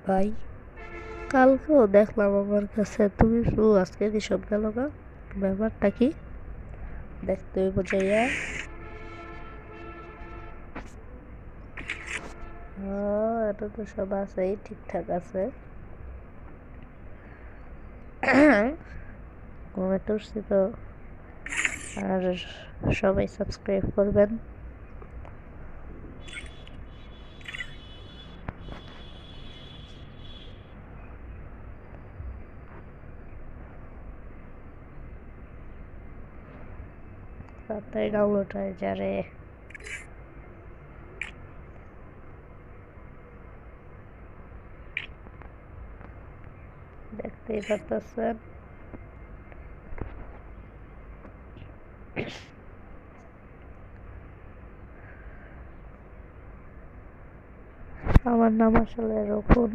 ভাই, কালকেও দেখলাম আমার কাছে তুমি আজকে এসব গেল গা, ব্যাপারটা কি দেখতে হইব যাইয়া। এটা তো সব আছেই, ঠিকঠাক আছে। কমেন্ট উঠছি তো, আর সবাই সাবস্ক্রাইব করবেন। তাড়াতাড়ি ডাউনলোড হয়ে যারে। দেখতেই পারতেছেন আমার নাম আসলে রকুন।